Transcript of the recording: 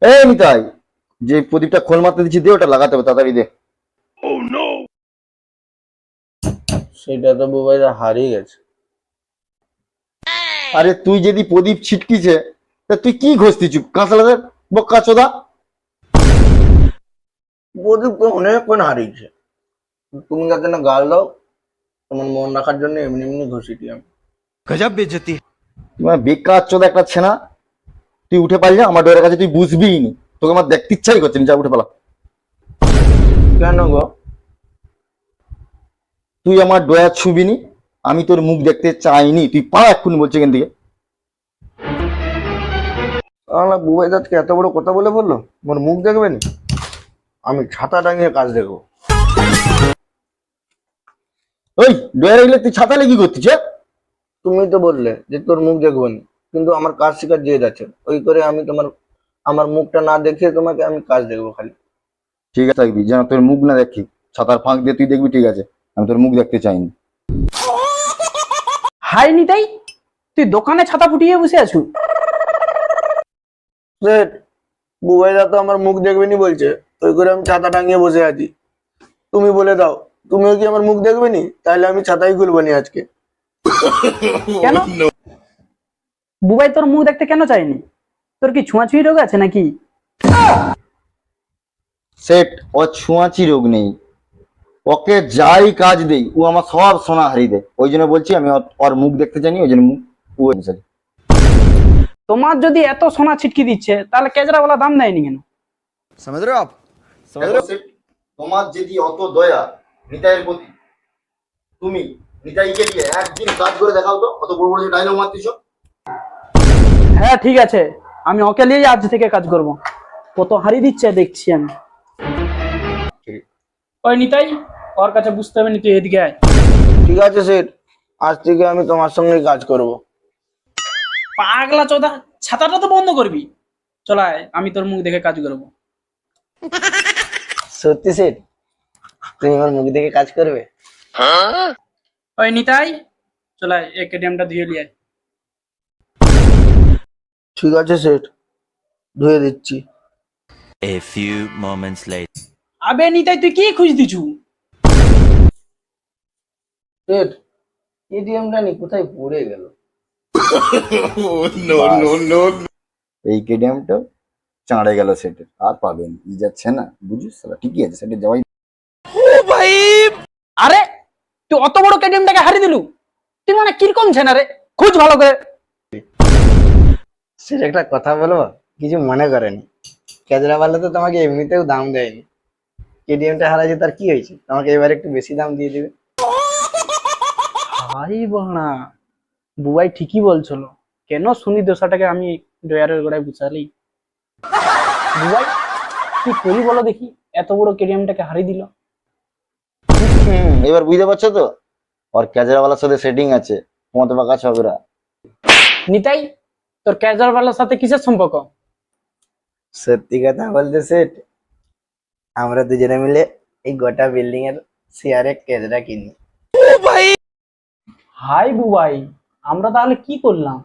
এই নিতাই, যে প্রদীপটা খোল মারতে দিচ্ছি দে, ওটা লাগাতে হবে, তাড়াতাড়ি দে। সেটা তো বুবাইদা হারিয়ে গেছে। আরে তুই যদি প্রদীপ ছিটকিছে, তা তুই কি ঘষতিছু কাঁচলাদের বক্কা চোদা? প্রদীপ তো অনেকক্ষণ হারিয়েছে, তুমি যাতে না গাল দাও, তোমার মন রাখার জন্য এমনি এমনি ঘষিটি আমি। তোমার বেকার চোদা একটা ছেনা। তুই উঠে পারলি না আমার ডোরের কাছে, তুই বুঝবিই নি। তোকে আমার দেখতে ইচ্ছাই করছে না, যা উঠে পালা। কেন গো? তুই আমার ডয়া ছুবিনি, আমি তোর মুখ দেখতে চাইনি, তুই পালা এক্ষুনি বলছি এখান থেকে। আমার বুবাইদাকে এত বড় কথা বলে বললো মোর মুখ দেখবেন, আমি ছাতা টাঙিয়ে কাজ দেখবো। ওই ডয়া রেখলে তুই ছাতালে কি করতিস? তুমি তো বললে যে তোর মুখ দেখবেন, কিন্তু আমার কাজ শেখার জেদ আছে, ওই করে আমি আমার মুখটা না দেখিয়ে তোমাকে আমি কাজ দেখবো খালি। ঠিক আছে থাকবি, যেন তোর মুখ না দেখি। ছাতার ফাঁক দিয়ে তুই দেখবি, ঠিক আছে? আমি তোর মুখ দেখতে চাইনি। হাই নিতাই, তুই দোকানে ছাতা ফুটিয়ে বসে আছু? সেট, বুবাইদা তো আমার মুখ দেখবেনি বলছে, ওই করে আমি ছাতা টাঙিয়ে বসে আছি। তুমি বলে দাও, তুমিও কি আমার মুখ দেখবে নি? তাহলে আমি ছাতাই খুলবো নি আজকে। কেন? বুবাই তোর মুখ দেখতে কেন চাইনি? তোর কি ছোঁয়াছুঁয়ি রোগ আছে নাকি? সেট, ও ছোঁয়াচি রোগ নেই। ওকে যাই কাজ দেই ও আমার সব সোনা হারিয়ে দেয়। ওই জন্য বলছি আমি ওর মুখ দেখতে চাইনি, ওই জন্য মুখ ও চাই। তোমার যদি এত সোনা ছিটকি দিচ্ছে, তাহলে কেজরাওয়ালা দাম দেয়নি কেন? তোমার যদি অত দয়া নিতাইয়ের প্রতি, তুমি নিতাইকে দিয়ে একদিন কাজ করে দেখাও তো, অত বড় বড় যে ডায়লগ মারতেছ। হ্যাঁ ঠিক আছে, আমি ওকে নিয়েই আজ থেকে কাজ করব। কত হারিয়ে দিচ্ছে দেখছি আমি। ওই নিতাই, ওর কাছে বুঝতে হবে না, তুই এদিকে আয়। ঠিক আছে সেট, আজ থেকে আমি তোমার সঙ্গে কাজ করব। পাগলা চোদা, ছাতাটা তো বন্ধ করবি। চল আয়, আমি তোর মুখ দেখে কাজ করব। সত্যি সেট, তুমি আমার মুখ দেখে কাজ করবে? ওই নিতাই, চল আয়, এই কেটিএমটা ধুয়ে লিয়ে আয়। ঠিক আছে সেট, ধুয়ে দিচ্ছি। A few moments later. আবে নিতাই, তুই কি খুঁজ দিছু? সেট, এটিএমটা নি কোথায় পড়ে গেল? এই কেডিএমটা চাঁড়ে গেল সেটের, আর পাবেন ই যাচ্ছে না, বুঝিস? ঠিকই আছে, সেটে যাওয়াই। আরে তুই অত বড় কেটিএমটাকে হারিয়ে দিলু? তুই মানে কিরকম ছেনা রে? খুঁজ ভালো করে। সেট, একটা কথা বলবো? কিছু মনে করেনি, কেজরাওয়ালা তো তোমাকে এমনিতেও দাম দেয়নি। কেটিএমটা হারাইছে, তার কি হয়েছে? তোমাকে এবার একটু বেশি দাম দিয়ে দেবে। হাই বাড়া, বুবাই ঠিকই বলছিল। কেন শুনি দোষাটাকে আমি ডয়ারের গোড়ায় বুঝালি? বুবাই, কি করি বলো দেখি, এত বড় কেটিএমটাকে হারিয়ে দিল। এবার বুঝতে পারছো তো? ওর ক্যাজরাওয়ালার সাথে সেটিং আছে, তোমার তো বা কাছে হবে না। নিতাই, তোর ক্যাজারওয়ালার সাথে কিসের সম্পর্ক? সত্যি কথা বলতে সেট, আমরা দুজনে মিলে এই গোটা বিল্ডিং এর শেয়ারে কেজরা কিনি। হাই বুবাই, আমরা তাহলে কি করলাম?